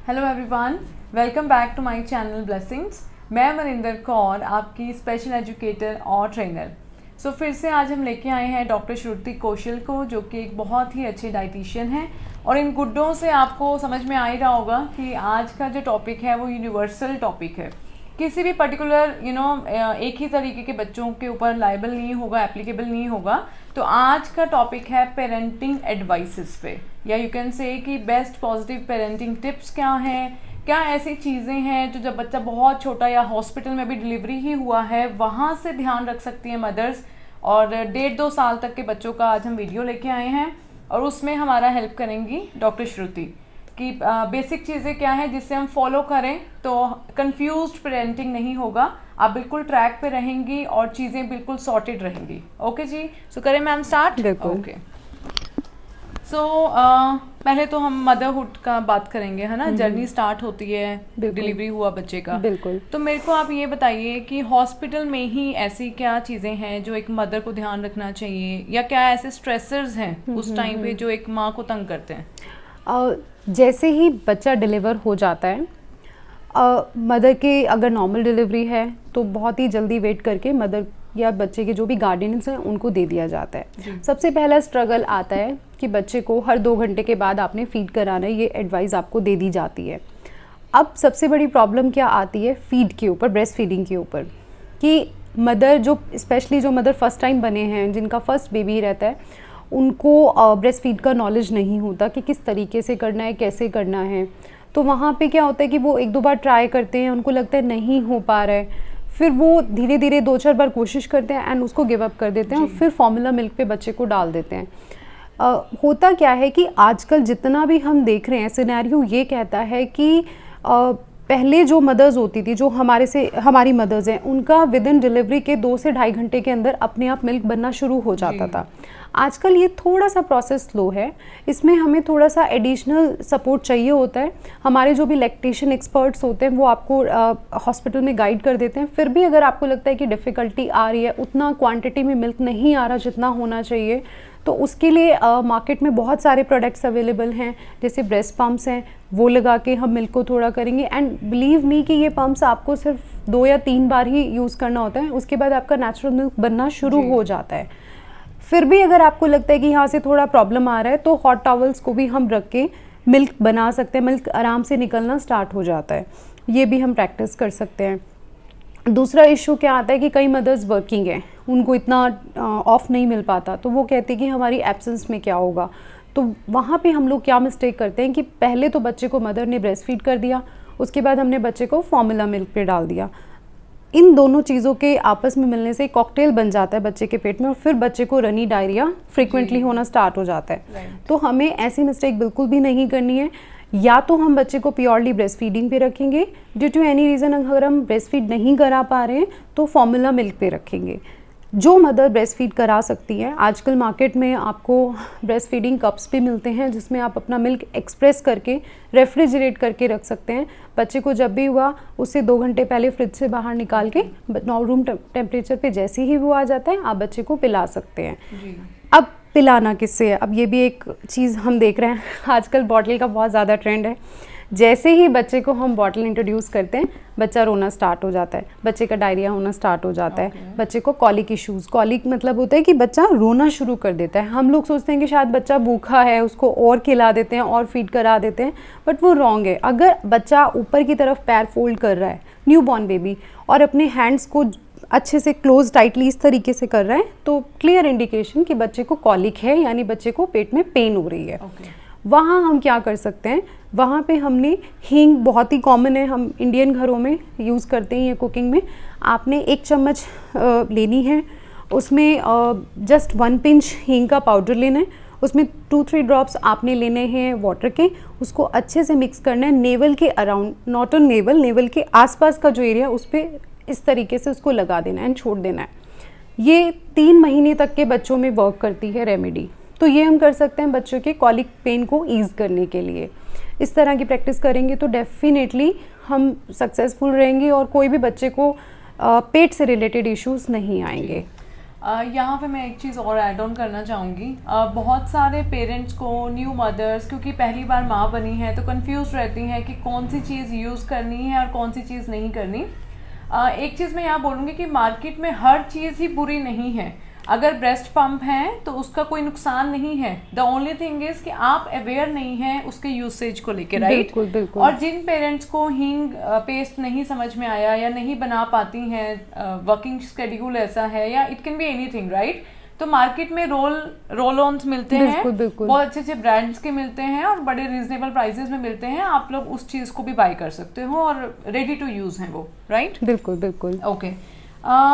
Hello everyone, welcome back to my channel blessings. मैं मनिंदर कौर, आपकी special educator और trainer. फिर से आज हम लेके आए हैं डॉक्टर श्रुति कौशल को, जो कि एक बहुत ही अच्छे डाइटिशियन हैं। और इन गुड्डों से आपको समझ में आ ही रहा होगा कि आज का जो टॉपिक है वो यूनिवर्सल टॉपिक है। किसी भी पर्टिकुलर एक ही तरीके के बच्चों के ऊपर लाइबल नहीं होगा, एप्लीकेबल नहीं होगा। तो आज का टॉपिक है पेरेंटिंग एडवाइसेस पे, या यू कैन से कि बेस्ट पॉजिटिव पेरेंटिंग टिप्स क्या हैं, क्या ऐसी चीज़ें हैं जो जब बच्चा बहुत छोटा या हॉस्पिटल में भी डिलीवरी ही हुआ है वहाँ से ध्यान रख सकती हैं मदर्स। और 1.5-2 साल तक के बच्चों का आज हम वीडियो लेके आए हैं और उसमें हमारा हेल्प करेंगी डॉक्टर श्रुति कि बेसिक चीज़ें क्या है जिससे हम फॉलो करें तो कंफ्यूज्ड पेरेंटिंग नहीं होगा, आप बिल्कुल ट्रैक पे रहेंगी और चीज़ें बिल्कुल सॉर्टेड रहेंगी। ओके जी, करें मैम स्टार्ट। ओके, पहले तो हम मदरहुड का बात करेंगे, है ना। जर्नी स्टार्ट होती है डिलीवरी हुआ बच्चे का। बिल्कुल। तो मेरे को आप ये बताइए कि हॉस्पिटल में ही ऐसी क्या चीज़ें हैं जो एक मदर को ध्यान रखना चाहिए, या क्या ऐसे स्ट्रेसर्स हैं उस टाइम पे जो एक माँ को तंग करते हैं? जैसे ही बच्चा डिलीवर हो जाता है, मदर की अगर नॉर्मल डिलीवरी है तो बहुत ही जल्दी वेट करके मदर या बच्चे के जो भी गार्डियंस हैं उनको दे दिया जाता है। सबसे पहला स्ट्रगल आता है कि बच्चे को हर 2 घंटे के बाद आपने फीड कराना है, ये एडवाइस आपको दे दी जाती है। अब सबसे बड़ी प्रॉब्लम क्या आती है फीड के ऊपर, ब्रेस्ट फीडिंग के ऊपर, कि मदर जो स्पेशली जो मदर फर्स्ट टाइम बने हैं, जिनका फर्स्ट बेबी रहता है, उनको ब्रेस्ट फीड का नॉलेज नहीं होता कि किस तरीके से करना है, कैसे करना है। तो वहाँ पे क्या होता है कि वो 1-2 बार ट्राई करते हैं, उनको लगता है नहीं हो पा रहा है, फिर वो धीरे धीरे 2-4 बार कोशिश करते हैं एंड उसको गिव अप कर देते हैं और फिर फॉर्मूला मिल्क पे बच्चे को डाल देते हैं। होता क्या है कि आजकल जितना भी हम देख रहे हैं सिनेरियो ये कहता है कि पहले जो मदर्स होती थी, जो हमारी मदर्स हैं, उनका विद इन डिलीवरी के 2 से 2.5 घंटे के अंदर अपने आप मिल्क बनना शुरू हो जाता था। आजकल ये थोड़ा सा प्रोसेस स्लो है, इसमें हमें थोड़ा सा एडिशनल सपोर्ट चाहिए होता है। हमारे जो भी लैक्टेशन एक्सपर्ट्स होते हैं वो आपको हॉस्पिटल में गाइड कर देते हैं। फिर भी अगर आपको लगता है कि डिफ़िकल्टी आ रही है, उतना क्वांटिटी में मिल्क नहीं आ रहा जितना होना चाहिए, तो उसके लिए मार्केट में बहुत सारे प्रोडक्ट्स अवेलेबल हैं, जैसे ब्रेस्ट पम्प्स हैं, वो लगा के हम मिल्क को थोड़ा करेंगे। एंड बिलीव मी कि ये पम्प्स आपको सिर्फ 2 या 3 बार ही यूज़ करना होता है, उसके बाद आपका नेचुरल मिल्क बनना शुरू हो जाता है। फिर भी अगर आपको लगता है कि यहाँ से थोड़ा प्रॉब्लम आ रहा है तो हॉट टॉवल्स को भी हम रख के मिल्क बना सकते हैं, मिल्क आराम से निकलना स्टार्ट हो जाता है। ये भी हम प्रैक्टिस कर सकते हैं। दूसरा इशू क्या आता है कि कई मदर्स वर्किंग हैं, उनको इतना ऑफ नहीं मिल पाता, तो वो कहते हैं कि हमारी एब्सेंस में क्या होगा। तो वहाँ पे हम लोग क्या मिस्टेक करते हैं कि पहले तो बच्चे को मदर ने ब्रेस्ट फीड कर दिया, उसके बाद हमने बच्चे को फॉर्मूला मिल्क पे डाल दिया। इन दोनों चीज़ों के आपस में मिलने से कॉकटेल बन जाता है बच्चे के पेट में और फिर बच्चे को रनी डायरिया फ्रीक्वेंटली होना स्टार्ट हो जाता है। तो हमें ऐसी मिस्टेक बिल्कुल भी नहीं करनी है। या तो हम बच्चे को प्योरली ब्रेस्ट फीडिंग पे रखेंगे, ड्यू टू एनी रीज़न अगर हम ब्रेस्ट फीड नहीं करा पा रहे हैं तो फॉर्मूला मिल्क पे रखेंगे। जो मदर ब्रेस्ट फीड करा सकती है, आजकल मार्केट में आपको ब्रेस्ट फीडिंग कप्स भी मिलते हैं जिसमें आप अपना मिल्क एक्सप्रेस करके रेफ्रिजरेट करके रख सकते हैं। बच्चे को जब भी हुआ उससे 2 घंटे पहले फ्रिज से बाहर निकाल के रूम टेम्परेचर पे जैसे ही वो आ जाता है आप बच्चे को पिला सकते हैं। अब पिलाना किससे है, अब ये भी एक चीज़ हम देख रहे हैं, आजकल बॉटल का बहुत ज़्यादा ट्रेंड है। जैसे ही बच्चे को हम बॉटल इंट्रोड्यूस करते हैं बच्चा रोना स्टार्ट हो जाता है, बच्चे का डायरिया होना स्टार्ट हो जाता है, बच्चे को कॉलिक इश्यूज़, कॉलिक मतलब होता है कि बच्चा रोना शुरू कर देता है। हम लोग सोचते हैं कि शायद बच्चा भूखा है, उसको और खिला देते हैं और फीड करा देते हैं, बट वो रॉन्ग है। अगर बच्चा ऊपर की तरफ पैर फोल्ड कर रहा है, न्यू बॉर्न बेबी, और अपने हैंड्स को अच्छे से क्लोज टाइटली इस तरीके से कर रहा है, तो क्लियर इंडिकेशन कि बच्चे को कॉलिक है, यानी बच्चे को पेट में पेन हो रही है। वहाँ हम क्या कर सकते हैं, वहाँ पे हमने हींग बहुत ही कॉमन है, हम इंडियन घरों में यूज़ करते हैं ये कुकिंग में। आपने 1 चम्मच लेनी है, उसमें जस्ट 1 पिंच हींग का पाउडर लेना है, उसमें 2-3 ड्रॉप्स आपने लेने हैं वाटर के, उसको अच्छे से मिक्स करना है नेवल के around, not on naval, naval के आसपास का जो एरिया उस पर इस तरीके से उसको लगा देना है एंड छोड़ देना है। ये 3 महीने तक के बच्चों में वर्क करती है रेमेडी। तो ये हम कर सकते हैं बच्चों के कॉलिक पेन को ईज़ करने के लिए। इस तरह की प्रैक्टिस करेंगे तो डेफिनेटली हम सक्सेसफुल रहेंगे और कोई भी बच्चे को पेट से रिलेटेड इश्यूज नहीं आएंगे। यहाँ पे मैं एक चीज़ और ऐड ऑन करना चाहूँगी। बहुत सारे पेरेंट्स को, न्यू मदर्स, क्योंकि पहली बार माँ बनी है तो कंफ्यूज रहती हैं कि कौन सी चीज़ यूज़ करनी है और कौन सी चीज़ नहीं करनी। एक चीज़ मैं यहाँ बोलूँगी कि मार्केट में हर चीज़ ही बुरी नहीं है। अगर ब्रेस्ट पंप है तो उसका कोई नुकसान नहीं है। द ओनली थिंग इज़ कि आप अवेयर नहीं हैं उसके यूसेज को लेके, राइट? बिल्कुल बिल्कुल। और जिन पेरेंट्स को हींग पेस्ट नहीं समझ में आया या नहीं बना पाती हैं, वर्किंग शेड्यूल ऐसा है, या it can be anything, right? तो मार्केट में रोल ऑन्स मिलते हैं, बिल्कुल बिल्कुल। बहुत अच्छे अच्छे ब्रांड्स के मिलते हैं और बड़े रीजनेबल प्राइसेस में मिलते हैं। आप लोग उस चीज़ को भी बाय कर सकते हो और रेडी टू यूज़ हैं वो, राइट? बिल्कुल बिल्कुल। ओके।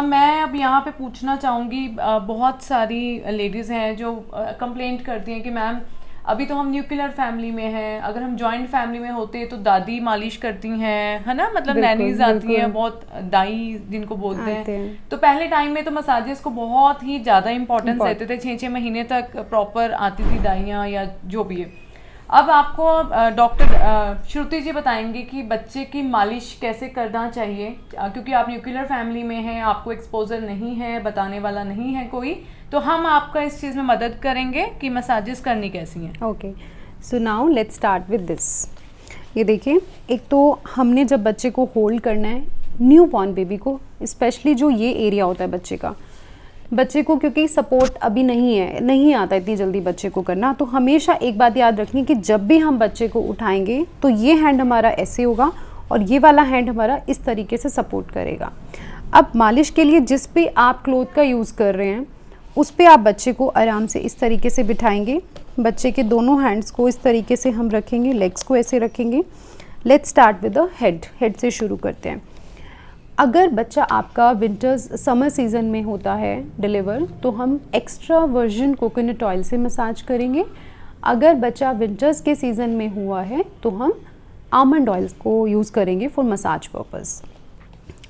मैं अब यहाँ पे पूछना चाहूँगी, बहुत सारी लेडीज़ हैं जो कंप्लेंट करती हैं कि मैम अभी तो हम न्यूक्लियर फैमिली में हैं, अगर हम जॉइंट फैमिली में होते तो दादी मालिश करती हैं, है ना, मतलब नैनीज आती हैं, बहुत दाई जिनको बोलते हैं। तो पहले टाइम में तो मसाजेस को बहुत ही ज़्यादा इंपॉर्टेंस देते थे, 6-6 महीने तक प्रॉपर आती थी दाइयाँ या जो भी है। अब आपको डॉक्टर श्रुति जी बताएंगे कि बच्चे की मालिश कैसे करना चाहिए, क्योंकि आप न्यूक्लियर फैमिली में हैं, आपको एक्सपोजर नहीं है, बताने वाला नहीं है कोई, तो हम आपका इस चीज़ में मदद करेंगे कि मसाजेस करनी कैसी हैं। Okay, so now let's start with this. ये देखिए, एक तो हमने जब बच्चे को होल्ड करना है, न्यू बॉर्न बेबी को स्पेशली, जो ये एरिया होता है बच्चे का, बच्चे को क्योंकि सपोर्ट अभी नहीं है, नहीं आता इतनी जल्दी बच्चे को करना, तो हमेशा एक बात याद रखनी कि जब भी हम बच्चे को उठाएंगे तो ये हैंड हमारा ऐसे होगा और ये वाला हैंड हमारा इस तरीके से सपोर्ट करेगा। अब मालिश के लिए जिस पे आप क्लॉथ का यूज़ कर रहे हैं उस पे आप बच्चे को आराम से इस तरीके से बिठाएंगे। बच्चे के दोनों हैंड्स को इस तरीके से हम रखेंगे, लेग्स को ऐसे रखेंगे। Let's start with the head से शुरू करते हैं। अगर बच्चा आपका विंटर्स समर सीज़न में होता है डिलीवर, तो हम एक्स्ट्रा वर्जिन कोकोनट ऑयल से मसाज करेंगे। अगर बच्चा विंटर्स के सीज़न में हुआ है तो हम आमंड ऑयल्स को यूज़ करेंगे फॉर मसाज पर्पस।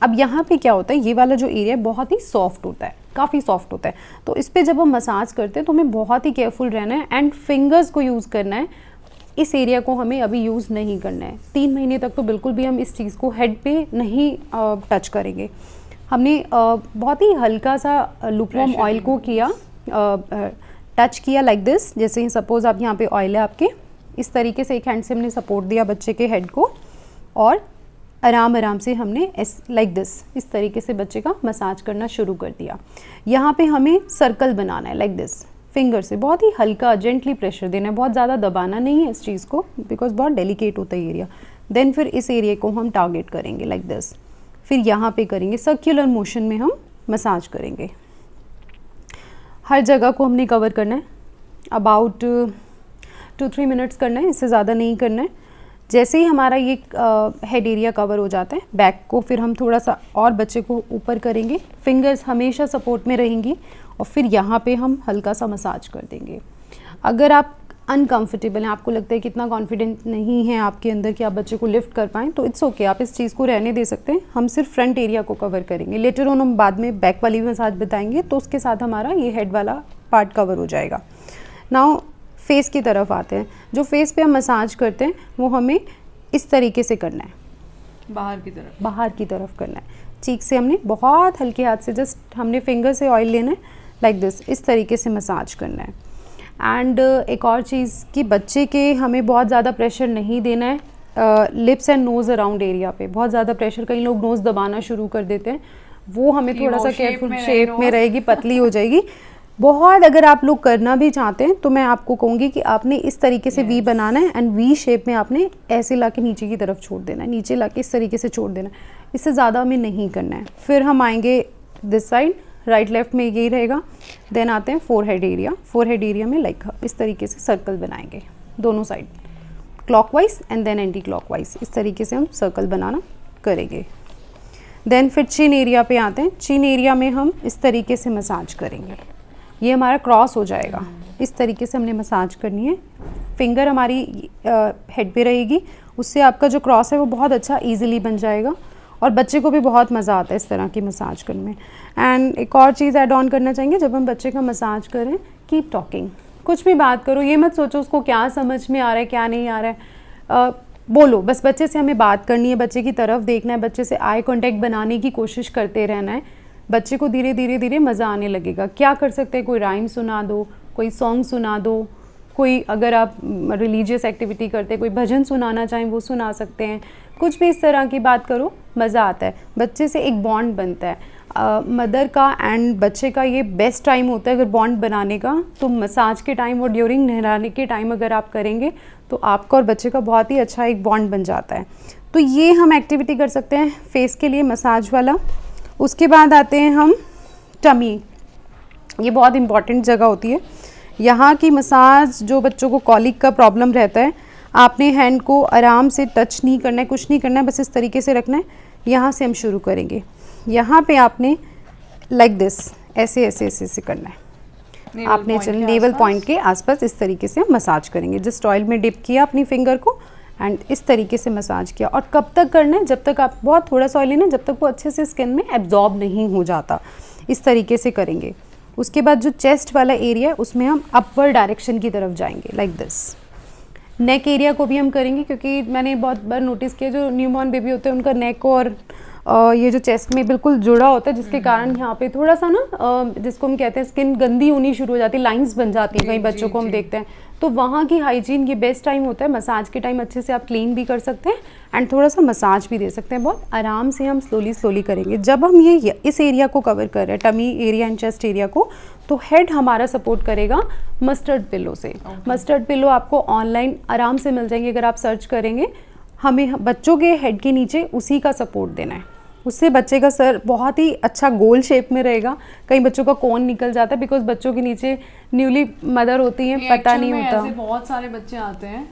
अब यहाँ पे क्या होता है, ये वाला जो एरिया बहुत ही सॉफ्ट होता है, काफ़ी सॉफ्ट होता है, तो इस पर जब हम मसाज करते हैं तो हमें बहुत ही केयरफुल रहना है एंड फिंगर्स को यूज़ करना है। इस एरिया को हमें अभी यूज़ नहीं करना है। 3 महीने तक तो बिल्कुल भी हम इस चीज़ को हेड पे नहीं टच करेंगे। हमने बहुत ही हल्का सा लुकवार्म ऑयल को किया, टच किया लाइक दिस। जैसे ही सपोज आप यहाँ पे ऑयल है आपके, इस तरीके से एक हैंड से हमने सपोर्ट दिया बच्चे के हेड को और आराम से हमने लाइक दिस, इस तरीके से बच्चे का मसाज करना शुरू कर दिया। यहाँ पे हमें सर्कल बनाना है लाइक दिस, फिंगर से बहुत ही हल्का जेंटली प्रेशर देना है, बहुत ज़्यादा दबाना नहीं है इस चीज़ को, बिकॉज बहुत डेलिकेट होता है एरिया। देन फिर इस एरिया को हम टारगेट करेंगे लाइक दिस, फिर यहाँ पे करेंगे सर्कुलर मोशन में हम मसाज करेंगे। हर जगह को हमने कवर करना है, अबाउट 2-3 मिनट्स करना है, इससे ज़्यादा नहीं करना है। जैसे ही हमारा ये हेड एरिया कवर हो जाता है, बैक को फिर हम थोड़ा सा और बच्चे को ऊपर करेंगे, फिंगर्स हमेशा सपोर्ट में रहेंगी और फिर यहाँ पे हम हल्का सा मसाज कर देंगे। अगर आप अनकंफर्टेबल हैं, आपको लगता है कि इतना कॉन्फिडेंट नहीं है आपके अंदर कि आप बच्चे को लिफ्ट कर पाएँ, तो इट्स ओके, आप इस चीज़ को रहने दे सकते हैं। हम सिर्फ फ्रंट एरिया को कवर करेंगे, लेटर ऑन हम बाद में बैक वाली मसाज बताएंगे, तो उसके साथ हमारा ये हेड वाला पार्ट कवर हो जाएगा। नाउ फेस की तरफ आते हैं। जो फेस पे हम मसाज करते हैं वो हमें इस तरीके से करना है, बाहर की तरफ करना है। चीक से हमने बहुत हल्के हाथ से जस्ट हमने फिंगर से ऑयल लेना है लाइक दिस, इस तरीके से मसाज करना है। एंड एक और चीज़ कि बच्चे के हमें बहुत ज़्यादा प्रेशर नहीं देना है lips and nose around area पे। बहुत ज़्यादा प्रेशर, कई लोग नोज़ दबाना शुरू कर देते हैं, वो हमें थोड़ा सा केयरफुल, शेप में रहेगी, पतली हो जाएगी बहुत। अगर आप लोग करना भी चाहते हैं तो मैं आपको कहूँगी कि आपने इस तरीके से वी बनाना है एंड वी शेप में आपने ऐसे ला के नीचे की तरफ छोड़ देना है, नीचे ला के इस तरीके से छोड़ देना है, इससे ज़्यादा हमें नहीं करना है। फिर हम आएंगे दिस साइड, राइट लेफ्ट में यही रहेगा। देन आते हैं फोरहेड एरिया। फोरहेड एरिया में लाइक इस तरीके से सर्कल बनाएंगे दोनों side, clockwise and then anti clockwise, इस तरीके से हम सर्कल बनाना करेंगे। देन फिर चिन एरिया पे आते हैं। चिन एरिया में हम इस तरीके से मसाज करेंगे, ये हमारा क्रॉस हो जाएगा, इस तरीके से हमने मसाज करनी है। फिंगर हमारी हेड पे रहेगी, उससे आपका जो क्रॉस है वो बहुत अच्छा इजीली बन जाएगा और बच्चे को भी बहुत मज़ा आता है इस तरह की मसाज करने में। एंड एक और चीज़ ऐड ऑन करना चाहेंगे, जब हम बच्चे का मसाज करें, कीप टॉकिंग, कुछ भी बात करो, ये मत सोचो उसको क्या समझ में आ रहा है क्या नहीं आ रहा है, बोलो बस। बच्चे से हमें बात करनी है, बच्चे की तरफ देखना है, बच्चे से आई कांटेक्ट बनाने की कोशिश करते रहना है। बच्चे को धीरे धीरे धीरे मज़ा आने लगेगा। क्या कर सकते हैं, कोई राइम सुना दो, कोई सॉन्ग सुना दो, कोई अगर आप रिलीजियस एक्टिविटी करते हैं, कोई भजन सुनाना चाहें वो सुना सकते हैं, कुछ भी इस तरह की बात करो, मज़ा आता है। बच्चे से एक बॉन्ड बनता है। मदर का एंड बच्चे का ये बेस्ट टाइम होता है अगर बॉन्ड बनाने का, तो मसाज के टाइम और ड्यूरिंग नहलाने के टाइम अगर आप करेंगे तो आपका और बच्चे का बहुत ही अच्छा एक बॉन्ड बन जाता है। तो ये हम एक्टिविटी कर सकते हैं फेस के लिए मसाज वाला। उसके बाद आते हैं हम टमी। ये बहुत इंपॉर्टेंट जगह होती है। यहाँ की मसाज, जो बच्चों को कॉलिक का प्रॉब्लम रहता है, आपने हैंड को आराम से टच नहीं करना है, कुछ नहीं करना है, बस इस तरीके से रखना है। यहाँ से हम शुरू करेंगे। यहाँ पे आपने लाइक दिस ऐसे ऐसे ऐसे ऐसे करना है। आपने चलिए नेवल पॉइंट के आसपास इस तरीके से हम मसाज करेंगे। जस्ट ऑयल में डिप किया अपनी फिंगर को एंड इस तरीके से मसाज किया। और कब तक करना है, जब तक आप बहुत थोड़ा सा ऑयल लेना, जब तक वो अच्छे से स्किन में एब्जॉर्ब नहीं हो जाता। इस तरीके से करेंगे। उसके बाद जो चेस्ट वाला एरिया है उसमें हम अपवर्ड डायरेक्शन की तरफ जाएंगे लाइक दिस। नेक एरिया को भी हम करेंगे, क्योंकि मैंने बहुत बार नोटिस किया जो न्यूबॉर्न बेबी होते हैं उनका नेक और ये जो चेस्ट में बिल्कुल जुड़ा होता है, जिसके कारण यहाँ पे थोड़ा सा ना जिसको हम कहते हैं स्किन गंदी होनी शुरू हो जाती है, लाइंस बन जाती हैं कई बच्चों को हम देखते हैं। तो वहाँ की हाइजीन ये बेस्ट टाइम होता है। मसाज के टाइम अच्छे से आप क्लीन भी कर सकते हैं एंड थोड़ा सा मसाज भी दे सकते हैं। बहुत आराम से हम स्लोली स्लोली करेंगे। जब हम ये इस एरिया को कवर कर रहे हैं, tummy area and chest area को, तो हेड हमारा सपोर्ट करेगा मस्टर्ड पिलो से। मस्टर्ड पिलो आपको ऑनलाइन आराम से मिल जाएंगे अगर आप सर्च करेंगे। हमें बच्चों के हेड के नीचे उसी का सपोर्ट देना है। उससे बच्चे का सर बहुत ही अच्छा गोल शेप में रहेगा। कई बच्चों का कोन निकल जाता है बिकॉज बच्चों के नीचे न्यूली मदर होती हैं, पता नहीं होता। ऐसे बहुत सारे बच्चे आते हैं,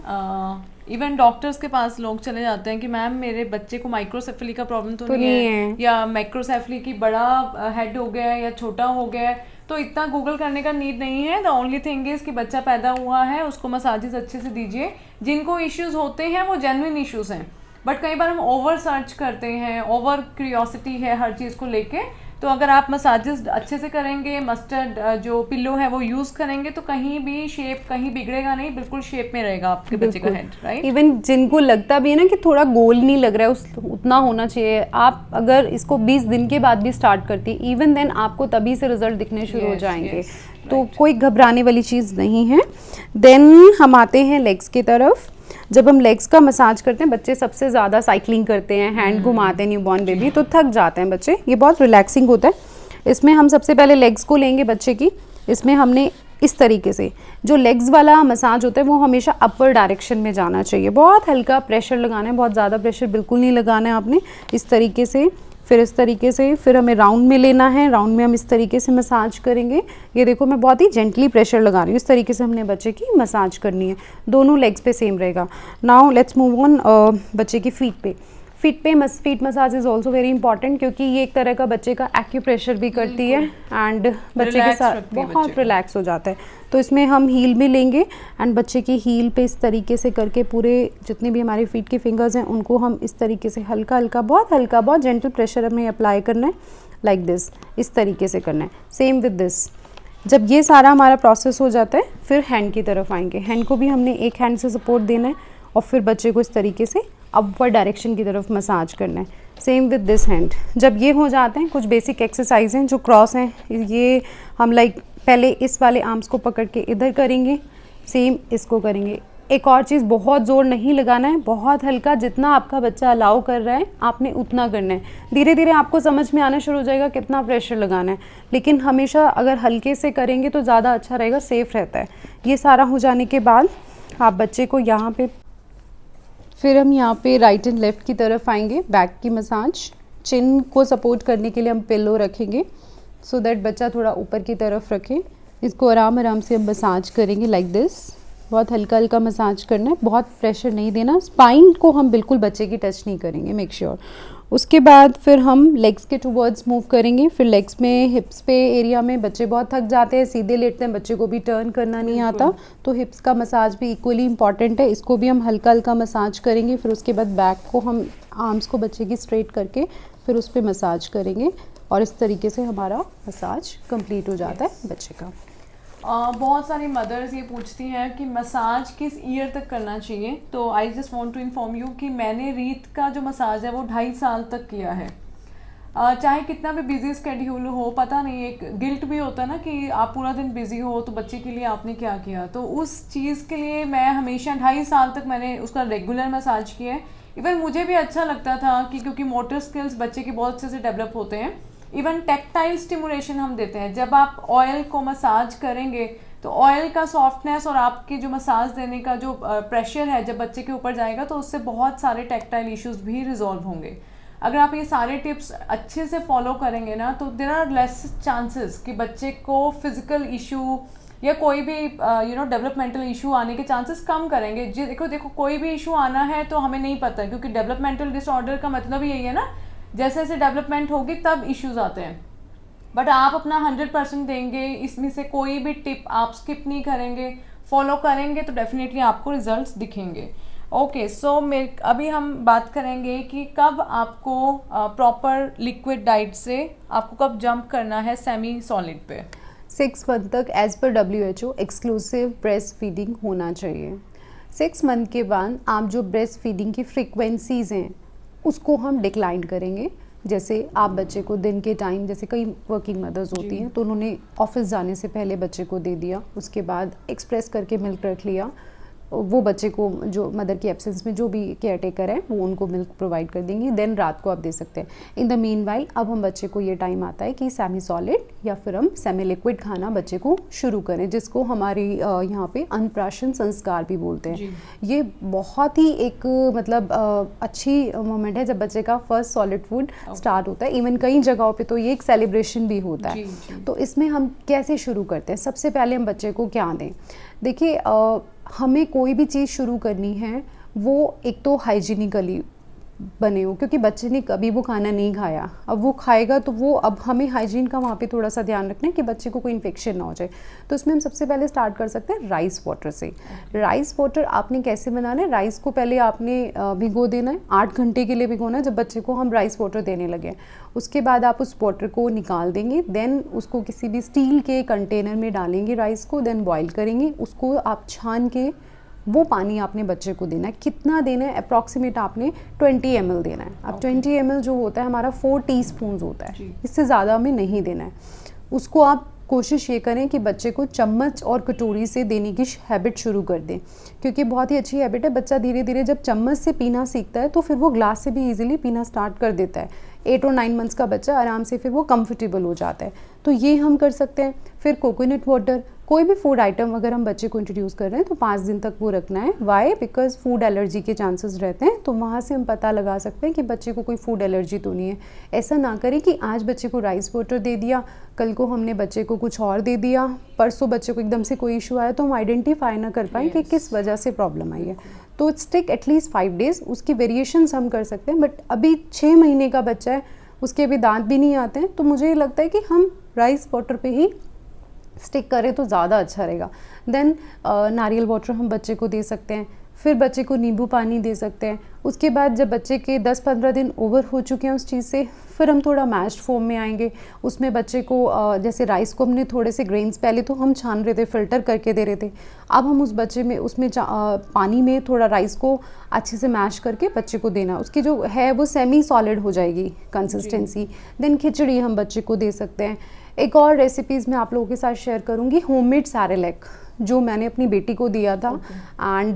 इवन डॉक्टर्स के पास लोग चले जाते हैं कि मैम मेरे बच्चे को माइक्रोसेफली का प्रॉब्लम तो नहीं है, या माइक्रोसेफली की बड़ा हेड हो गया है या छोटा हो गया है, तो इतना गूगल करने का नीड नहीं है। द ओनली थिंग इज कि बच्चा पैदा हुआ है, उसको मसाजेस अच्छे से दीजिए। जिनको इश्यूज होते हैं वो जेन्युइन इश्यूज हैं, बट कई बार हम ओवर सर्च करते हैं, ओवर क्यूरियोसिटी है हर चीज़ को लेके। तो अगर आप मसाजेस अच्छे से करेंगे, मस्टर्ड जो पिलो है वो यूज़ करेंगे, तो कहीं भी शेप कहीं बिगड़ेगा नहीं, बिल्कुल शेप में रहेगा आपके बच्चे का हेड, राइट। इवन जिनको लगता भी है ना कि थोड़ा गोल नहीं लग रहा है, उतना होना चाहिए। आप अगर इसको 20 दिन के बाद भी स्टार्ट करती है, इवन देन आपको तभी से रिजल्ट दिखने शुरू हो जाएंगे। तो कोई घबराने वाली चीज़ नहीं है। देन हम आते हैं लेग्स की तरफ। जब हम लेग्स का मसाज करते हैं, बच्चे सबसे ज़्यादा साइकिलिंग करते हैं, हैंड घुमाते हैं न्यूबॉर्न बेबी, तो थक जाते हैं बच्चे। ये बहुत रिलैक्सिंग होता है। इसमें हम सबसे पहले लेग्स को लेंगे बच्चे की। इसमें हमने इस तरीके से जो लेग्स वाला मसाज होता है वो हमेशा अपवर्ड डायरेक्शन में जाना चाहिए। बहुत हल्का प्रेशर लगाना है, बहुत ज़्यादा प्रेशर बिल्कुल नहीं लगाना है आपने। इस तरीके से, फिर इस तरीके से, फिर हमें राउंड में लेना है। राउंड में हम इस तरीके से मसाज करेंगे। ये देखो मैं बहुत ही जेंटली प्रेशर लगा रही हूँ। इस तरीके से हमने बच्चे की मसाज करनी है। दोनों लेग्स पे सेम रहेगा। नाउ लेट्स मूव ऑन बच्चे की फीट पे। Feet massage is also very important, क्योंकि ये एक तरह का बच्चे का एक्यूप्रेशर भी करती है एंड बच्चे के साथ बहुत रिलैक्स हो जाता है। तो इसमें हम हील में लेंगे एंड बच्चे की हील पे इस तरीके से करके पूरे जितने भी हमारे फीट के फिंगर्स हैं उनको हम इस तरीके से हल्का हल्का, बहुत जेंटल प्रेशर हमें अप्लाई करना है लाइक दिस। इस तरीके से करना है। Same with this. जब ये सारा हमारा प्रोसेस हो जाता है, फिर हैंड की तरफ आएंगे। हैंड को भी हमने एक हैंड से सपोर्ट देना है और फिर बच्चे को इस तरीके से अपवर्ड डायरेक्शन की तरफ मसाज करना है। Same with this hand. जब ये हो जाते हैं, कुछ बेसिक एक्सरसाइज हैं जो क्रॉस हैं, ये हम लाइक पहले इस वाले आर्म्स को पकड़ के इधर करेंगे, सेम इसको करेंगे। एक और चीज़, बहुत ज़ोर नहीं लगाना है, बहुत हल्का, जितना आपका बच्चा अलाउ कर रहा है आपने उतना करना है। धीरे धीरे आपको समझ में आना शुरू हो जाएगा कितना प्रेशर लगाना है, लेकिन हमेशा अगर हल्के से करेंगे तो ज़्यादा अच्छा रहेगा, सेफ रहता है। ये सारा हो जाने के बाद आप बच्चे को यहाँ पे, फिर हम यहाँ पे राइट एंड लेफ़्ट की तरफ आएंगे। बैक की मसाज, चिन को सपोर्ट करने के लिए हम पिलो रखेंगे सो दैट बच्चा थोड़ा ऊपर की तरफ रखे। इसको आराम आराम से हम मसाज करेंगे लाइक दिस। बहुत हल्का हल्का मसाज करना है, बहुत प्रेशर नहीं देना। स्पाइन को हम बिल्कुल बच्चे की टच नहीं करेंगे, मेक श्योर। उसके बाद फिर हम लेग्स के टूवर्ड्स मूव करेंगे। फिर लेग्स में, हिप्स पे एरिया में बच्चे बहुत थक जाते हैं, सीधे लेटते हैं, बच्चे को भी टर्न करना नहीं आता, तो हिप्स का मसाज भी इक्वली इंपॉर्टेंट है। इसको भी हम हल्का हल्का मसाज करेंगे। फिर उसके बाद बैक को हम आर्म्स को बच्चे की स्ट्रेट करके फिर उस पर मसाज करेंगे और इस तरीके से हमारा मसाज कंप्लीट हो जाता है बच्चे का। बहुत सारी मदर्स ये पूछती हैं कि मसाज किस ईयर तक करना चाहिए, तो I just want to inform you कि मैंने रीत का जो मसाज है वो 2.5 साल तक किया है। चाहे कितना भी बिजी स्केड्यूल हो, पता नहीं एक गिल्ट भी होता है ना कि आप पूरा दिन बिजी हो तो बच्चे के लिए आपने क्या किया। तो उस चीज़ के लिए मैं हमेशा 2.5 साल तक मैंने उसका रेगुलर मसाज किया है। इवन मुझे भी अच्छा लगता था कि क्योंकि मोटर स्किल्स बच्चे के बहुत अच्छे से डेवलप होते हैं। इवन टेक्टाइल स्टिमुलेशन हम देते हैं, जब आप ऑयल को मसाज करेंगे तो ऑयल का सॉफ्टनेस और आपके जो मसाज देने का जो प्रेशर है जब बच्चे के ऊपर जाएगा तो उससे बहुत सारे टेक्टाइल इश्यूज भी रिजॉल्व होंगे। अगर आप ये सारे टिप्स अच्छे से फॉलो करेंगे ना तो देयर आर लेस चांसेस कि बच्चे को फिजिकल इशू या कोई भी डेवलपमेंटल इशू आने के चांसेस कम करेंगे। जी देखो कोई भी इशू आना है तो हमें नहीं पता है, क्योंकि डेवलपमेंटल डिसऑर्डर का मतलब यही है ना, जैसे जैसे डेवलपमेंट होगी तब इश्यूज आते हैं। बट आप अपना 100% देंगे, इसमें से कोई भी टिप आप स्किप नहीं करेंगे, फॉलो करेंगे तो डेफिनेटली आपको रिजल्ट्स दिखेंगे। ओके, सो अभी हम बात करेंगे कि कब आपको प्रॉपर लिक्विड डाइट से आपको कब जंप करना है सेमी सॉलिड पे। 6 मंथ तक as per WHO exclusive breast feeding होना चाहिए। 6 मंथ के बाद आप जो ब्रेस्ट फीडिंग की फ्रीक्वेंसीज़ हैं उसको हम डिक्लाइन करेंगे। जैसे आप बच्चे को दिन के टाइम, जैसे कई वर्किंग मदर्स होती हैं तो उन्होंने ऑफिस जाने से पहले बच्चे को दे दिया, उसके बाद एक्सप्रेस करके मिल्क रख लिया, वो बच्चे को जो मदर की एब्सेंस में जो भी केयर टेकर है वो उनको मिल्क प्रोवाइड कर देंगी, देन रात को आप दे सकते हैं। इन द मीनवाइल अब हम बच्चे को ये टाइम आता है कि सेमी सॉलिड या फिर हम सेमी लिक्विड खाना बच्चे को शुरू करें, जिसको हमारी यहाँ पे अन्नप्राशन संस्कार भी बोलते हैं। ये बहुत ही एक मतलब अच्छी मोमेंट है जब बच्चे का फर्स्ट सॉलिड फूड स्टार्ट होता है। इवन कई जगहों पे तो ये एक सेलिब्रेशन भी होता है। तो इसमें हम कैसे शुरू करते हैं? सबसे पहले हम बच्चे को क्या दें? देखिए, हमें कोई भी चीज़ शुरू करनी है वो एक तो हाइजीनिकली बने हो, क्योंकि बच्चे ने कभी वो खाना नहीं खाया, अब वो खाएगा तो वो, अब हमें हाइजीन का वहाँ पे थोड़ा सा ध्यान रखना है कि बच्चे को कोई इन्फेक्शन ना हो जाए। तो इसमें हम सबसे पहले स्टार्ट कर सकते हैं राइस वाटर से। राइस वाटर आपने कैसे बनाना है? राइस को पहले आपने भिगो देना है, 8 घंटे के लिए भिगोना है जब बच्चे को हम राइस वाटर देने लगे। उसके बाद आप उस वाटर को निकाल देंगे, देन उसको किसी भी स्टील के कंटेनर में डालेंगे राइस को, देन बॉईल करेंगे उसको। आप छान के वो पानी आपने बच्चे को देना है। कितना देना है? अप्रॉक्सीमेट आपने 20 ml देना है। अब 20 ml जो होता है हमारा 4 टीस्पून होता है, इससे ज़्यादा हमें नहीं देना है। उसको आप कोशिश ये करें कि बच्चे को चम्मच और कटोरी से देने की हैबिट शुरू कर दें, क्योंकि बहुत ही अच्छी हैबिट है। बच्चा धीरे धीरे जब चम्मच से पीना सीखता है तो फिर वो ग्लास से भी इजीली पीना स्टार्ट कर देता है। 8 और 9 मंथ्स का बच्चा आराम से फिर वो कंफर्टेबल हो जाता है। तो ये हम कर सकते हैं। फिर कोकोनट वाटर, कोई भी फूड आइटम अगर हम बच्चे को इंट्रोड्यूस कर रहे हैं तो 5 दिन तक वो रखना है। वाई? बिकॉज फूड एलर्जी के चांसेस रहते हैं, तो वहाँ से हम पता लगा सकते हैं कि बच्चे को कोई फूड एलर्जी तो नहीं है। ऐसा ना करें कि आज बच्चे को राइस वाटर दे दिया, कल को हमने बच्चे को कुछ और दे दिया, परसों बच्चे को एकदम से कोई इशू आया तो हम आइडेंटिफाई ना कर पाएँ कि किस वजह से प्रॉब्लम आई है। तो इट्स टेक एटलीस्ट 5 डेज। उसकी वेरिएशंस हम कर सकते हैं। बट अभी 6 महीने का बच्चा है, उसके अभी दांत भी नहीं आते हैं, तो मुझे लगता है कि हम राइस वाटर पे ही स्टिक करें तो ज़्यादा अच्छा रहेगा। देन नारियल वाटर हम बच्चे को दे सकते हैं। फिर बच्चे को नींबू पानी दे सकते हैं। उसके बाद जब बच्चे के 10-15 दिन ओवर हो चुके हैं उस चीज़ से, फिर हम थोड़ा मैश्ड फॉर्म में आएंगे। उसमें बच्चे को जैसे राइस को हमने थोड़े से ग्रेन्स पहले तो हम छान रहे थे, फिल्टर करके दे रहे थे। अब हम उस बच्चे में उसमें पानी में थोड़ा राइस को अच्छे से मैश करके बच्चे को देना। उसकी जो है वो सेमी सॉलिड हो जाएगी कंसिस्टेंसी। देन खिचड़ी हम बच्चे को दे सकते हैं। एक और रेसिपीज़ मैं आप लोगों के साथ शेयर करूँगी, होममेड सैरेलैक जो मैंने अपनी बेटी को दिया था। एंड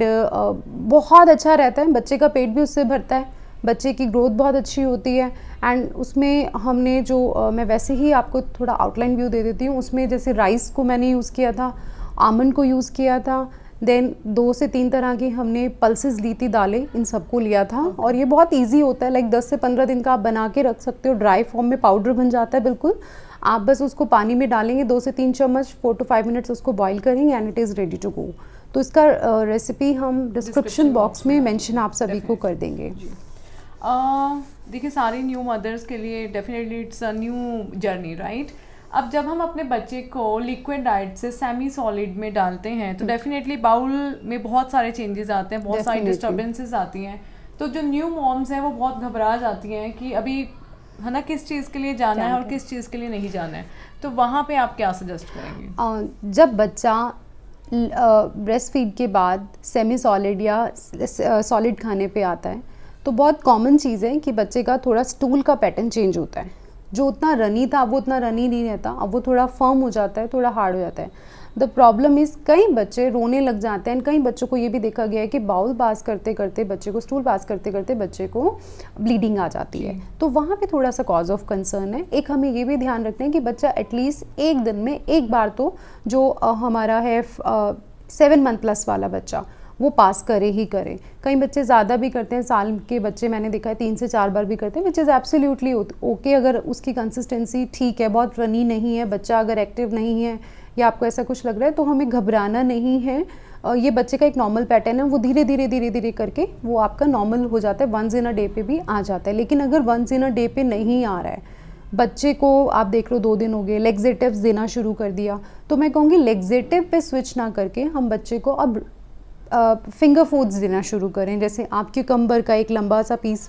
बहुत अच्छा रहता है, बच्चे का पेट भी उससे भरता है, बच्चे की ग्रोथ बहुत अच्छी होती है। एंड उसमें हमने जो मैं वैसे ही आपको थोड़ा आउटलाइन व्यू दे देती हूँ। उसमें जैसे राइस को मैंने यूज़ किया था, आमंड को यूज़ किया था, देन 2 से 3 तरह की हमने पल्सेस ली थी, दालें, इन सबको लिया था। और ये बहुत ईजी होता है, लाइक 10 से 15 दिन का आप बना के रख सकते हो। ड्राई फॉर्म में पाउडर बन जाता है बिल्कुल। आप बस उसको पानी में डालेंगे, 2 से 3 चम्मच, 4 to 5 मिनट्स उसको बॉईल करेंगे and it is ready to go. तो इसका रेसिपी हम डिस्क्रिप्शन बॉक्स में मेंशन आप सभी को कर देंगे। देखिए, सारी न्यू मदर्स के लिए definitely it's a new journey, right? अब जब हम अपने बच्चे को लिक्विड डाइट से सेमी सॉलिड में डालते हैं तो डेफिनेटली बाउल में बहुत सारे चेंजेस आते हैं, बहुत सारी डिस्टर्बेंसेस आती हैं। तो जो न्यू मॉम्स हैं वो बहुत घबरा जाती हैं कि अभी है ना किस चीज़ के लिए जाना है और किस चीज़ के लिए नहीं जाना है। तो वहाँ पे आप क्या सजेस्ट करेंगे? जब बच्चा ब्रेस्ट फीड के बाद सेमी सॉलिड या सॉलिड खाने पे आता है तो बहुत कॉमन चीज़ है कि बच्चे का थोड़ा स्टूल का पैटर्न चेंज होता है। जो उतना रनी था वो उतना रनी नहीं रहता, अब वो थोड़ा फर्म हो जाता है, थोड़ा हार्ड हो जाता है। द प्रॉब्लम इज़ कई बच्चे रोने लग जाते हैं, कई बच्चों को ये भी देखा गया है कि बाउल पास करते करते बच्चे को, स्टूल पास करते करते बच्चे को ब्लीडिंग आ जाती है, तो वहाँ पे थोड़ा सा कॉज ऑफ कंसर्न है। एक हमें ये भी ध्यान रखना है कि बच्चा एटलीस्ट एक दिन में एक बार तो जो हमारा है 7 मंथ प्लस वाला बच्चा वो पास करे ही करे। कई बच्चे ज़्यादा भी करते हैं, साल के बच्चे मैंने देखा है 3 से 4 बार भी करते हैं, विच इज़ एब्सोल्युटली ओके अगर उसकी कंसिस्टेंसी ठीक है, बहुत रनी नहीं है, बच्चा अगर एक्टिव नहीं है या आपको ऐसा कुछ लग रहा है तो हमें घबराना नहीं है। ये बच्चे का एक नॉर्मल पैटर्न है, वो धीरे धीरे करके वो आपका नॉर्मल हो जाता है, वंस इन अ डे पे भी आ जाता है। लेकिन अगर वंस इन अ डे पे नहीं आ रहा है, बच्चे को आप देख लो 2 दिन हो गए, लेग्जेटिव्स देना शुरू कर दिया, तो मैं कहूँगी लेग्जेटिव पे स्विच ना करके हम बच्चे को अब फिंगर फूड्स देना शुरू करें। जैसे आप क्यूकम्बर का एक लंबा सा पीस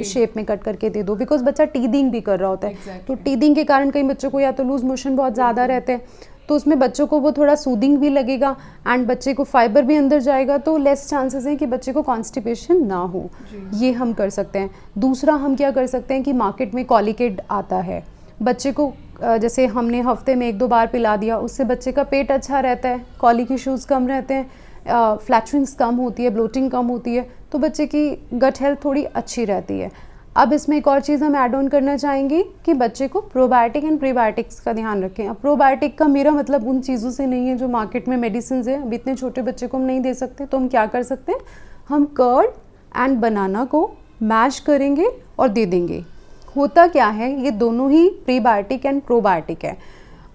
शेप में कट करके दे दो, बिकॉज बच्चा टीदिंग भी कर रहा होता है। तो टीदिंग के कारण कई बच्चों को या तो लूज मोशन बहुत ज़्यादा रहते हैं, तो उसमें बच्चों को वो थोड़ा सूदिंग भी लगेगा एंड बच्चे को फाइबर भी अंदर जाएगा, तो लेस चांसेस हैं कि बच्चे को कॉन्स्टिपेशन ना हो। ये हम कर सकते हैं। दूसरा हम क्या कर सकते हैं कि मार्केट में कॉलिकेट आता है, बच्चे को जैसे हमने हफ्ते में 1-2 बार पिला दिया, उससे बच्चे का पेट अच्छा रहता है, कॉलिक इश्यूज़ कम रहते हैं, फ्लैचरिंग्स कम होती है, ब्लोटिंग कम होती है, तो बच्चे की गट हेल्थ थोड़ी अच्छी रहती है। अब इसमें एक और चीज़ हम ऐड ऑन करना चाहेंगे कि बच्चे को प्रोबायोटिक एंड प्रीबायोटिक्स का ध्यान रखें। अब प्रोबायोटिक का मेरा मतलब उन चीज़ों से नहीं है जो मार्केट में मेडिसिन है, अब इतने छोटे बच्चे को हम नहीं दे सकते, तो हम क्या कर सकते हैं, हम कर्ड एंड बनाना को मैश करेंगे और दे देंगे। होता क्या है, ये दोनों ही प्रीबायोटिक एंड प्रोबायोटिक है।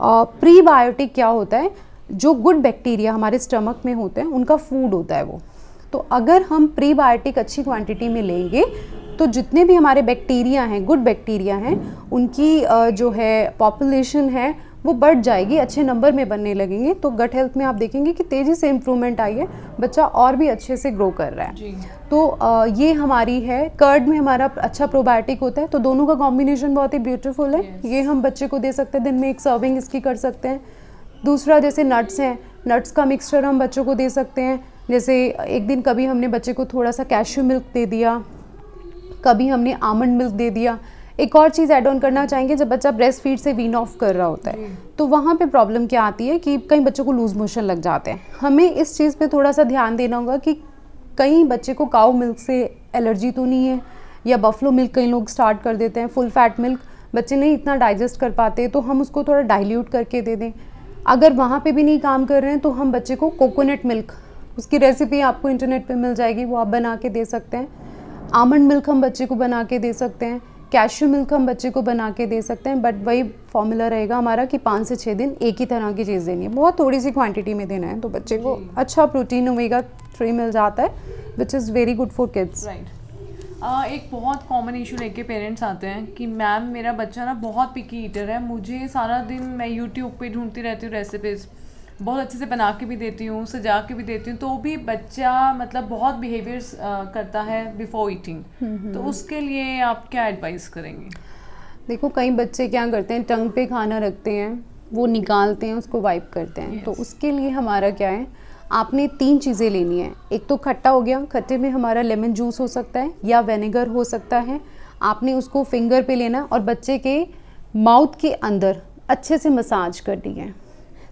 प्रीबायोटिक क्या होता है, जो गुड बैक्टीरिया हमारे स्टमक में होते हैं उनका फूड होता है वो, तो अगर हम प्रीबायोटिक अच्छी क्वांटिटी में लेंगे तो जितने भी हमारे बैक्टीरिया हैं, गुड बैक्टीरिया हैं, उनकी जो है पॉपुलेशन है वो बढ़ जाएगी, अच्छे नंबर में बनने लगेंगे, तो गट हेल्थ में आप देखेंगे कि तेज़ी से इम्प्रूवमेंट आई है, बच्चा और भी अच्छे से ग्रो कर रहा है। तो ये हमारी है, कर्ड में हमारा अच्छा प्रोबायोटिक होता है, तो दोनों का कॉम्बिनेशन बहुत ही ब्यूटीफुल है। ये हम बच्चे को दे सकते हैं, दिन में 1 सर्विंग इसकी कर सकते हैं। दूसरा जैसे नट्स हैं, नट्स का मिक्सचर हम बच्चों को दे सकते हैं। जैसे एक दिन कभी हमने बच्चे को थोड़ा सा कैश्यू मिल्क दे दिया, कभी हमने आमंड मिल्क दे दिया। एक और चीज़ ऐड ऑन करना चाहेंगे, जब बच्चा ब्रेस्ट फीड से वीन ऑफ कर रहा होता है तो वहाँ पे प्रॉब्लम क्या आती है कि कई बच्चों को लूज मोशन लग जाते हैं। हमें इस चीज़ पे थोड़ा सा ध्यान देना होगा कि कहीं बच्चे को काऊ मिल्क से एलर्जी तो नहीं है, या बफलो मिल्क कई लोग स्टार्ट कर देते हैं, फुल फैट मिल्क बच्चे नहीं इतना डाइजेस्ट कर पाते, तो हम उसको थोड़ा डाइल्यूट करके दे दें। अगर वहाँ पे भी नहीं काम कर रहे हैं तो हम बच्चे को कोकोनट मिल्क, उसकी रेसिपी आपको इंटरनेट पे मिल जाएगी, वो आप बना के दे सकते हैं। आमंड मिल्क हम बच्चे को बना के दे सकते हैं, कैश्यू मिल्क हम बच्चे को बना के दे सकते हैं, बट वही फॉर्मूला रहेगा हमारा कि 5 से 6 दिन एक ही तरह की चीज़ देनी है, बहुत थोड़ी सी क्वांटिटी में देना है, तो बच्चे को अच्छा प्रोटीन ओमेगा 3 मिल जाता है, which is very good for kids. Right. एक बहुत कॉमन इशू लेके पेरेंट्स आते हैं कि मैम मेरा बच्चा ना बहुत पिकी ईटर है, मुझे सारा दिन मैं यूट्यूब पे ढूंढती रहती हूँ रेसिपीज़, बहुत अच्छे से बना के भी देती हूँ, सजा के भी देती हूँ, तो भी बच्चा मतलब बहुत बिहेवियर्स करता है बिफोर ईटिंग, तो उसके लिए आप क्या एडवाइस करेंगे? देखो कई बच्चे क्या करते हैं, टंग पे खाना रखते हैं, वो निकालते हैं, उसको वाइप करते हैं। तो उसके लिए हमारा क्या है, आपने 3 चीज़ें लेनी है। एक तो खट्टा हो गया, खट्टे में हमारा लेमन जूस हो सकता है या विनेगर हो सकता है, आपने उसको फिंगर पे लेना और बच्चे के माउथ के अंदर अच्छे से मसाज करनी है।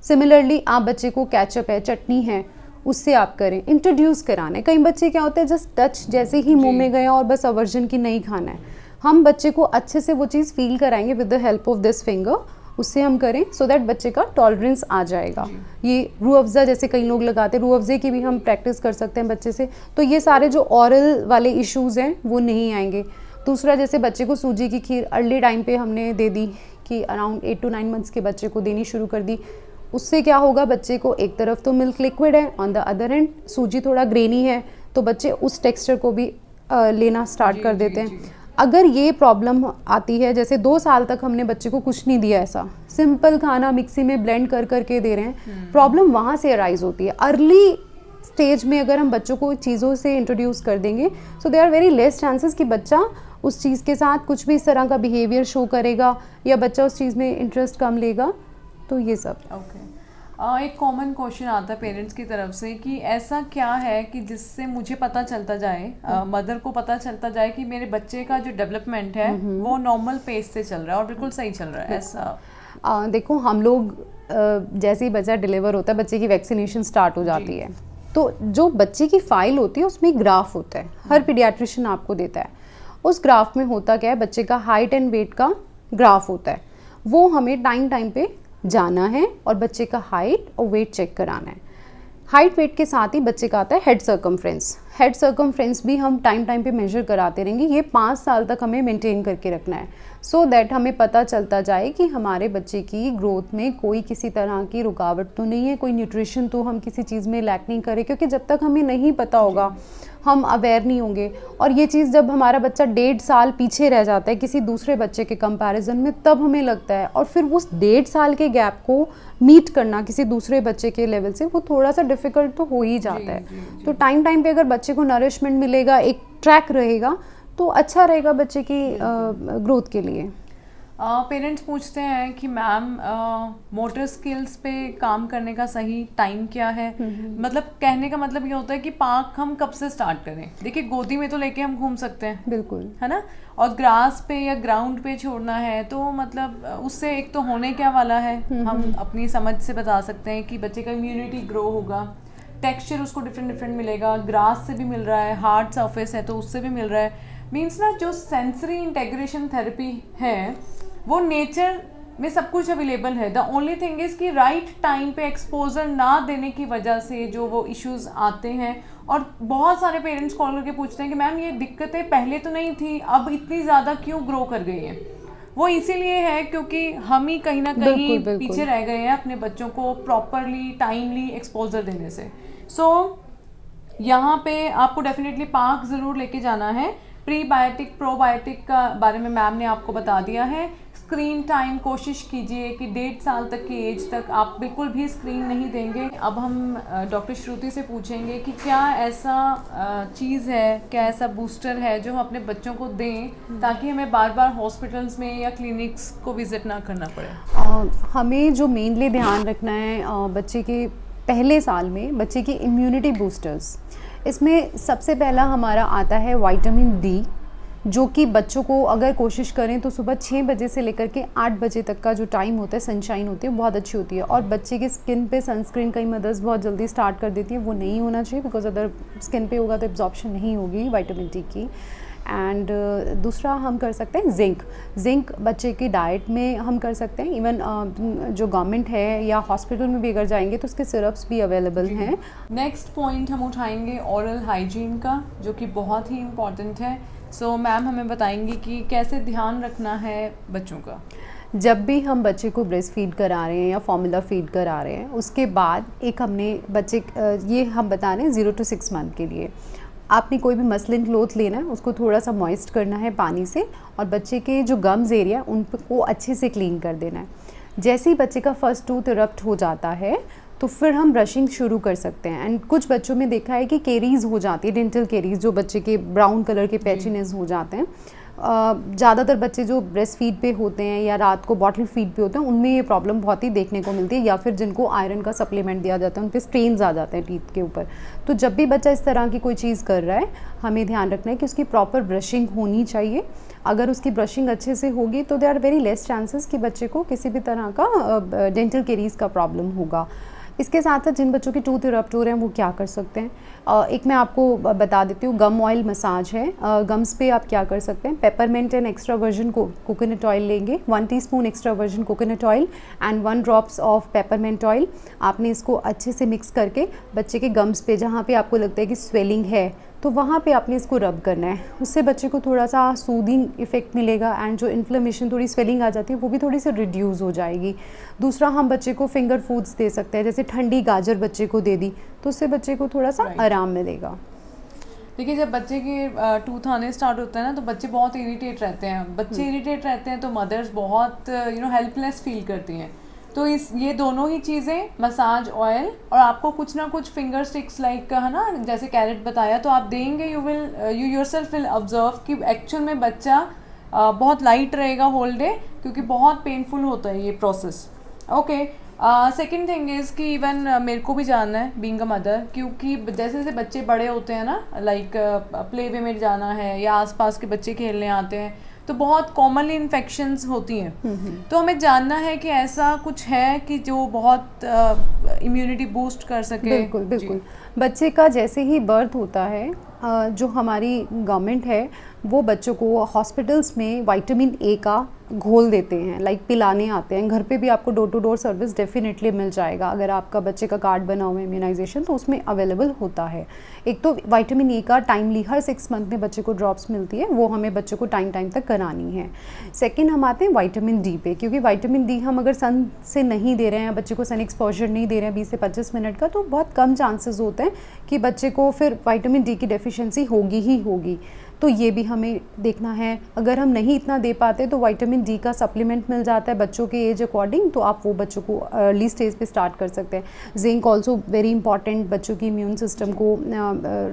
सिमिलरली आप बच्चे को केचप है, चटनी है, उससे आप करें, इंट्रोड्यूस कराना है। कई बच्चे क्या होते हैं, जस्ट टच जैसे ही मुंह में गया और बस अवर्जन की नहीं खाना है, हम बच्चे को अच्छे से वो चीज़ फील कराएंगे with the help of this finger, उससे हम करें सो दैट बच्चे का टॉलरेंस आ जाएगा। ये रूह अफ़ज़ा जैसे कई लोग लगाते हैं, रूह अफ़ज़े की भी हम प्रैक्टिस कर सकते हैं बच्चे से, तो ये सारे जो ऑरल वाले इश्यूज़ हैं वो नहीं आएंगे। दूसरा जैसे बच्चे को सूजी की खीर अर्ली टाइम पे हमने दे दी कि अराउंड 8 to 9 मंथ्स के बच्चे को देनी शुरू कर दी, उससे क्या होगा, बच्चे को एक तरफ तो मिल्क लिक्विड है, ऑन द अदर एंड सूजी थोड़ा ग्रेनी है, तो बच्चे उस टेक्सचर को भी लेना स्टार्ट कर देते हैं। अगर ये प्रॉब्लम आती है, जैसे 2 साल तक हमने बच्चे को कुछ नहीं दिया, ऐसा सिंपल खाना मिक्सी में ब्लेंड कर करके दे रहे हैं, प्रॉब्लम वहाँ से अराइज होती है। अर्ली स्टेज में अगर हम बच्चों को चीज़ों से इंट्रोड्यूस कर देंगे, so they are very less chances कि बच्चा उस चीज़ के साथ कुछ भी इस तरह का बिहेवियर शो करेगा या बच्चा उस चीज़ में इंटरेस्ट कम लेगा, तो ये सब। ओके। एक कॉमन क्वेश्चन आता है पेरेंट्स की तरफ से कि ऐसा क्या है कि जिससे मुझे पता चलता जाए, मदर को पता चलता जाए कि मेरे बच्चे का जो डेवलपमेंट है वो नॉर्मल पेस से चल रहा है और बिल्कुल सही चल रहा है, ऐसा? देखो हम लोग जैसे ही बच्चा डिलीवर होता है बच्चे की वैक्सीनेशन स्टार्ट हो जाती है, तो जो बच्चे की फाइल होती है उसमें ग्राफ होता है, हर पीडियाट्रिशियन आपको देता है। उस ग्राफ में होता क्या है, बच्चे का हाइट एंड वेट का ग्राफ होता है, वो हमें टाइम टाइम पे जाना है और बच्चे का हाइट और वेट चेक कराना है। हाइट वेट के साथ ही बच्चे का आता है हेड सर्कमफ्रेंस। हेड सर्कमफ्रेंस भी हम टाइम टाइम पे मेजर कराते रहेंगे, ये 5 साल तक हमें मेंटेन करके रखना है, सो दैट हमें पता चलता जाए कि हमारे बच्चे की ग्रोथ में कोई किसी तरह की रुकावट तो नहीं है, कोई न्यूट्रिशन तो हम किसी चीज़ में लैक नहीं करें, क्योंकि जब तक हमें नहीं पता होगा हम अवेयर नहीं होंगे। और ये चीज़ जब हमारा बच्चा 1.5 साल पीछे रह जाता है किसी दूसरे बच्चे के कंपैरिजन में, तब हमें लगता है, और फिर उस 1.5 साल के गैप को मीट करना किसी दूसरे बच्चे के लेवल से वो थोड़ा सा डिफ़िकल्ट तो हो ही जाता है। तो टाइम टाइम पे अगर बच्चे को नरिशमेंट मिलेगा, एक ट्रैक रहेगा, तो अच्छा रहेगा बच्चे की ग्रोथ के लिए। पेरेंट्स पूछते हैं कि मैम मोटर स्किल्स पे काम करने का सही टाइम क्या है? मतलब कहने का मतलब ये होता है कि पार्क हम कब से स्टार्ट करें? देखिए गोदी में तो लेके हम घूम सकते हैं, बिल्कुल, है ना, और ग्रास पे या ग्राउंड पे छोड़ना है तो मतलब उससे एक तो होने क्या वाला है, हम अपनी समझ से बता सकते हैं कि बच्चे का इम्यूनिटी ग्रो होगा, टेक्सचर उसको डिफरेंट डिफरेंट मिलेगा, ग्रास से भी मिल रहा है, हार्ड सरफेस है तो उससे भी मिल रहा है। मीन्स ना जो सेंसरी इंटेग्रेशन थेरेपी है वो नेचर में सब कुछ अवेलेबल है। द ओनली थिंग इज़ कि राइट टाइम पे एक्सपोजर ना देने की वजह से जो वो इश्यूज आते हैं। और बहुत सारे पेरेंट्स कॉल करके पूछते हैं कि मैम ये दिक्कतें पहले तो नहीं थी, अब इतनी ज़्यादा क्यों ग्रो कर गई हैं? वो इसीलिए है क्योंकि हम ही कहीं ना कहीं पीछे रह गए हैं अपने बच्चों को प्रॉपरली टाइमली एक्सपोजर देने से। सो यहाँ पे आपको डेफिनेटली पार्क ज़रूर लेके जाना है। प्रीबायोटिक प्रोबायोटिक का बारे में मैम ने आपको बता दिया है। स्क्रीन टाइम कोशिश कीजिए कि 1.5 साल तक की एज तक आप बिल्कुल भी स्क्रीन नहीं देंगे। अब हम डॉक्टर श्रुति से पूछेंगे कि क्या ऐसा चीज़ है, क्या ऐसा बूस्टर है जो हम अपने बच्चों को दें ताकि हमें बार बार हॉस्पिटल्स में या क्लिनिक्स को विजिट ना करना पड़े। हमें जो मेनली ध्यान रखना है बच्चे के पहले साल में बच्चे की इम्यूनिटी बूस्टर्स, इसमें सबसे पहला हमारा आता है विटामिन डी, जो कि बच्चों को अगर कोशिश करें तो सुबह 6 बजे से लेकर के 8 बजे तक का जो टाइम होता है सनशाइन होती है बहुत अच्छी होती है। और बच्चे की स्किन पे सनस्क्रीन कई मदर्स बहुत जल्दी स्टार्ट कर देती हैं, वो नहीं होना चाहिए, बिकॉज अगर स्किन पे होगा तो एब्जॉर्प्शन नहीं होगी विटामिन डी की। एंड दूसरा हम कर सकते हैं जिंक बच्चे की डाइट में हम कर सकते हैं। इवन जो गवर्नमेंट है या हॉस्पिटल में भी अगर जाएंगे तो उसके सिरप्स भी अवेलेबल हैं। नेक्स्ट पॉइंट हम उठाएंगे ओरल हाइजीन का, जो कि बहुत ही इम्पॉर्टेंट है। सो मैम हमें बताएंगी कि कैसे ध्यान रखना है बच्चों का। जब भी हम बच्चे को ब्रेस्ट फीड करा रहे हैं या फॉर्मूला फीड करा रहे हैं, उसके बाद एक हमने बच्चे ये हम बता रहे हैं 0 to 6 मंथ के लिए आपने कोई भी मसलिन क्लोथ लेना है, उसको थोड़ा सा मॉइस्ट करना है पानी से, और बच्चे के जो गम्स एरिया उनको अच्छे से क्लीन कर देना है। जैसे ही बच्चे का फर्स्ट टूथ इरप्ट हो जाता है तो फिर हम ब्रशिंग शुरू कर सकते हैं। एंड कुछ बच्चों में देखा है कि केरीज़ हो जाती है, डेंटल केरीज़, जो बच्चे के ब्राउन कलर के पैचीनेस हो जाते हैं। ज़्यादातर बच्चे जो ब्रेस्ट फीड पे होते हैं या रात को बॉटल फीड पे होते हैं उनमें ये प्रॉब्लम बहुत ही देखने को मिलती है, या फिर जिनको आयरन का सप्लीमेंट दिया जाता है उन पे स्ट्रेन्स आ जाते हैं टीथ के ऊपर। तो जब भी बच्चा इस तरह की कोई चीज़ कर रहा है हमें ध्यान रखना है कि उसकी प्रॉपर ब्रशिंग होनी चाहिए। अगर उसकी ब्रशिंग अच्छे से होगी तो they are very less chances कि बच्चे को किसी भी तरह का डेंटल केरीज़ का प्रॉब्लम होगा। इसके साथ साथ जिन बच्चों के टूथ इरप्ट हो रहे हैं वो क्या कर सकते हैं, एक मैं आपको बता देती हूँ, गम ऑयल मसाज है। गम्स पे आप क्या कर सकते हैं, peppermint and extra virgin coconut oil लेंगे, 1 teaspoon extra virgin coconut oil and 1 drops of peppermint oil. आपने इसको अच्छे से मिक्स करके बच्चे के गम्स पे जहाँ पे आपको लगता है कि स्वेलिंग है तो वहाँ पे आपने इसको रब करना है। उससे बच्चे को थोड़ा सा सूदिंग इफेक्ट मिलेगा एंड जो इन्फ्लेमेशन थोड़ी स्वेलिंग आ जाती है वो भी थोड़ी सी रिड्यूस हो जाएगी। दूसरा हम बच्चे को फिंगर फूड्स दे सकते हैं, जैसे ठंडी गाजर बच्चे को दे दी तो उससे बच्चे को थोड़ा सा आराम मिलेगा। देखिए जब बच्चे के टूथ आने स्टार्ट होता है ना तो बच्चे बहुत इरिटेट रहते हैं। बच्चे इरिटेट रहते हैं तो मदर्स बहुत हेल्पलेस फील करती हैं। तो ये दोनों ही चीज़ें, मसाज ऑयल और आपको कुछ ना कुछ फिंगर स्टिक्स लाइक है ना, जैसे कैरेट बताया, तो आप देंगे यू योरसेल्फ विल ऑब्जर्व कि एक्चुअल में बच्चा बहुत लाइट रहेगा होल डे, क्योंकि बहुत पेनफुल होता है ये process. Okay, second thing is कि इवन मेरे को भी जानना है बीइंग अ मदर, क्योंकि जैसे जैसे बच्चे बड़े होते हैं ना, लाइक प्ले वे में जाना है या आसपास के बच्चे खेलने आते हैं, तो बहुत कॉमनली इन्फेक्शंस होती हैं। तो हमें जानना है कि ऐसा कुछ है कि जो बहुत इम्यूनिटी बूस्ट कर सके। बिल्कुल बिल्कुल। बच्चे का जैसे ही बर्थ होता है, जो हमारी गवर्नमेंट है वो बच्चों को हॉस्पिटल्स में विटामिन ए का घोल देते हैं, लाइक पिलाने आते हैं। घर पे भी आपको door to door service definitely मिल जाएगा, अगर आपका बच्चे का कार्ड बना हुआ है इम्यूनाइजेशन तो उसमें अवेलेबल होता है। एक तो विटामिन ए का टाइमली हर 6 मंथ में बच्चे को ड्रॉप्स मिलती है, वो हमें बच्चे को टाइम टाइम तक करानी है। सेकेंड हम आते हैं विटामिन डी पे, क्योंकि विटामिन डी हम अगर सन से नहीं दे रहे हैं, बच्चे को सन एक्सपोजर नहीं दे रहे हैं 20 से 25 मिनट का, तो बहुत कम चांसेस होते हैं कि बच्चे को फिर विटामिन डी की डेफिशिएंसी होगी ही होगी। तो ये भी हमें देखना है। अगर हम नहीं इतना दे पाते तो विटामिन डी का सप्लीमेंट मिल जाता है बच्चों के एज अकॉर्डिंग, तो आप वो बच्चों को अर्ली स्टेज पे स्टार्ट कर सकते हैं। जिंक ऑल्सो वेरी इंपॉर्टेंट, बच्चों की इम्यून सिस्टम को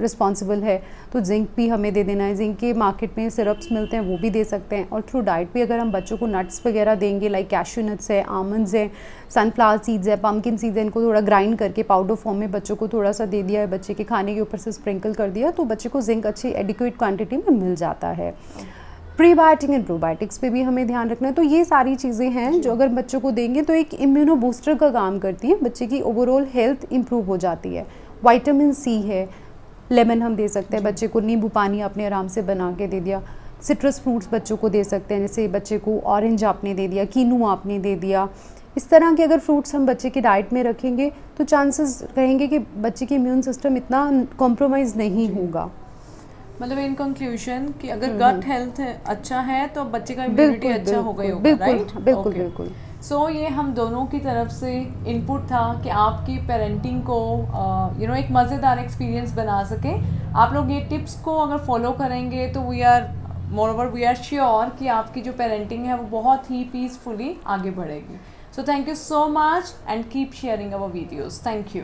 रिस्पॉन्सिबल है, तो जिंक भी हमें दे देना है। जिंक के मार्केट में सिरप्स मिलते हैं, वो भी दे सकते हैं। और थ्रू डाइट भी अगर हम बच्चों को नट्स वगैरह देंगे, लाइक कैश्यू नट्स है, आमंड्स है, सनफ्लावर सीड्स है, पम्पकिन सीड्स है, इनको थोड़ा ग्राइंड करके पाउडर फॉर्म में बच्चों को थोड़ा सा दे दिया है, बच्चे के खाने के ऊपर से स्प्रिंकल कर दिया, तो बच्चे को जिंक अच्छी एडिक्वेट क्वांटिटी में मिल जाता है। प्रीबायोटिक एंड प्रोबायोटिक्स पे भी हमें ध्यान रखना है। तो ये सारी चीज़ें हैं जो अगर बच्चों को देंगे तो एक इम्यूनो बूस्टर का काम करती है, बच्चे की ओवरऑल हेल्थ इंप्रूव हो जाती है। विटामिन सी है, लेमन हम दे सकते हैं बच्चे को, नींबू पानी आपने आराम से बना के दे दिया। सिट्रस फ्रूट्स बच्चों को दे सकते हैं, जैसे बच्चे को ऑरेंज आपने दे दिया, कीनू आपने दे दिया। इस तरह के अगर फ्रूट्स हम बच्चे की डाइट में रखेंगे तो चांसेस रहेंगे कि बच्चे की इम्यून सिस्टम इतना कॉम्प्रोमाइज़ नहीं होगा। मतलब इन कंक्लूजन कि अगर गट हेल्थ अच्छा है तो बच्चे का इम्यूनिटी अच्छा होगा ही होगा, राइट? बिल्कुल बिल्कुल। सो ये हम दोनों की तरफ से इनपुट था कि आपकी पेरेंटिंग को एक मज़ेदार एक्सपीरियंस बना सके। आप लोग ये टिप्स को अगर फॉलो करेंगे तो वी आर श्योर कि आपकी जो पेरेंटिंग है वो बहुत ही पीसफुली आगे बढ़ेगी। So thank you so much and keep sharing our videos. Thank you.